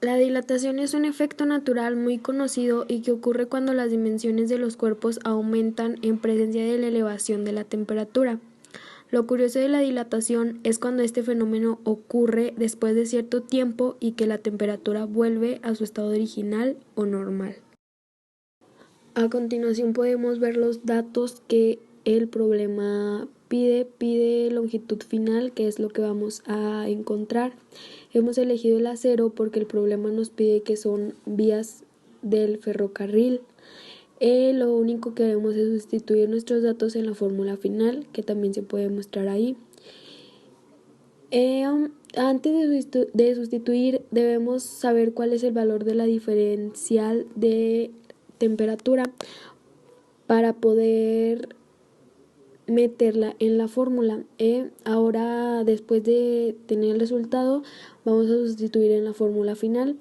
La dilatación es un efecto natural muy conocido y que ocurre cuando las dimensiones de los cuerpos aumentan en presencia de la elevación de la temperatura. Lo curioso de la dilatación es cuando este fenómeno ocurre después de cierto tiempo y que la temperatura vuelve a su estado original o normal. A continuación podemos ver los datos que el problema pide longitud final, que es lo que vamos a encontrar. Hemos elegido el acero porque el problema nos pide que son vías del ferrocarril. Lo único que debemos es sustituir nuestros datos en la fórmula final, que también se puede mostrar ahí. Antes de sustituir, debemos saber cuál es el valor de la diferencial de temperatura para poder meterla en la fórmula. Ahora, después de tener el resultado, vamos a sustituir en la fórmula final.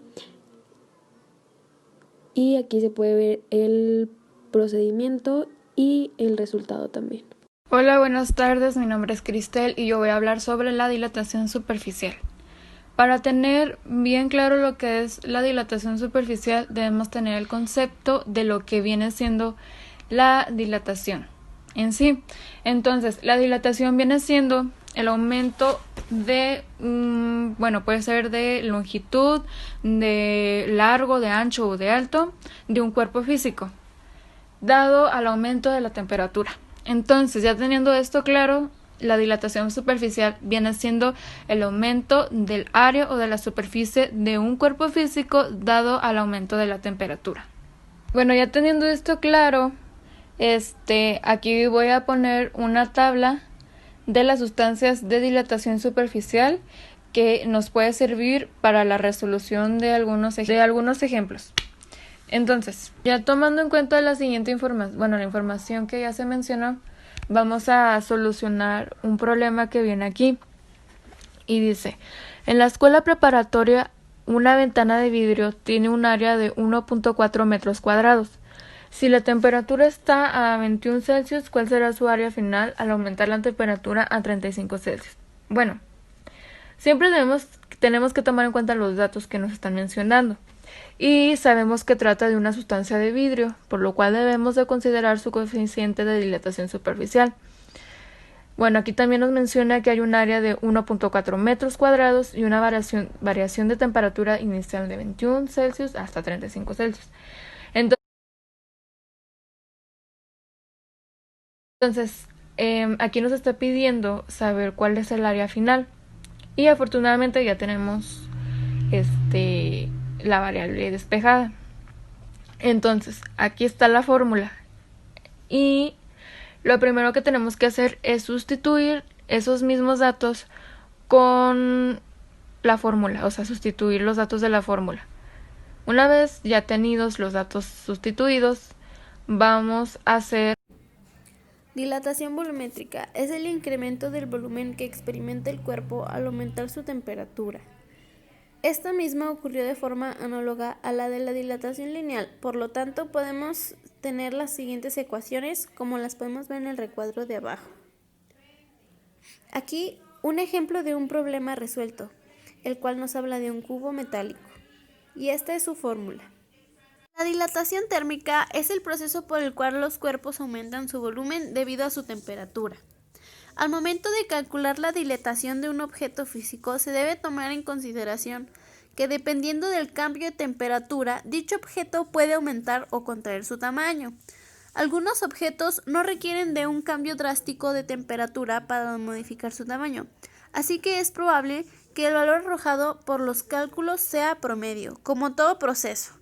Y aquí se puede ver el procedimiento y el resultado también. Hola, buenas tardes, mi nombre es Cristel y yo voy a hablar sobre la dilatación superficial. Para tener bien claro lo que es la dilatación superficial, debemos tener el concepto de lo que viene siendo la dilatación en sí. Entonces, la dilatación viene siendo el aumento de, puede ser de longitud, de largo, de ancho o de alto de un cuerpo físico, dado al aumento de la temperatura. Entonces, ya teniendo esto claro, la dilatación superficial viene siendo el aumento del área o de la superficie de un cuerpo físico dado al aumento de la temperatura. Bueno, ya teniendo esto claro, aquí voy a poner una tabla de las sustancias de dilatación superficial que nos puede servir para la resolución de algunos ejemplos. Entonces, ya tomando en cuenta la siguiente información, la información que ya se mencionó, vamos a solucionar un problema que viene aquí. Y dice, en la escuela preparatoria, una ventana de vidrio tiene un área de 1.4 metros cuadrados. Si la temperatura está a 21 Celsius, ¿cuál será su área final al aumentar la temperatura a 35 Celsius? Bueno, siempre tenemos que tomar en cuenta los datos que nos están mencionando. Y sabemos que trata de una sustancia de vidrio, por lo cual debemos de considerar su coeficiente de dilatación superficial. Bueno, aquí también nos menciona que hay un área de 1.4 metros cuadrados y una variación de temperatura inicial de 21 Celsius hasta 35 Celsius. Entonces, aquí nos está pidiendo saber cuál es el área final. Y afortunadamente ya tenemos la variable despejada. Entonces, aquí está la fórmula. Y lo primero que tenemos que hacer es sustituir esos mismos datos con la fórmula, o sea, sustituir los datos de la fórmula. Una vez ya tenidos los datos sustituidos, vamos a hacer... Dilatación volumétrica es el incremento del volumen que experimenta el cuerpo al aumentar su temperatura. Esta misma ocurrió de forma análoga a la de la dilatación lineal, por lo tanto podemos tener las siguientes ecuaciones como las podemos ver en el recuadro de abajo. Aquí un ejemplo de un problema resuelto, el cual nos habla de un cubo metálico, y esta es su fórmula. La dilatación térmica es el proceso por el cual los cuerpos aumentan su volumen debido a su temperatura. Al momento de calcular la dilatación de un objeto físico, se debe tomar en consideración que dependiendo del cambio de temperatura, dicho objeto puede aumentar o contraer su tamaño. Algunos objetos no requieren de un cambio drástico de temperatura para modificar su tamaño, así que es probable que el valor arrojado por los cálculos sea promedio, como todo proceso.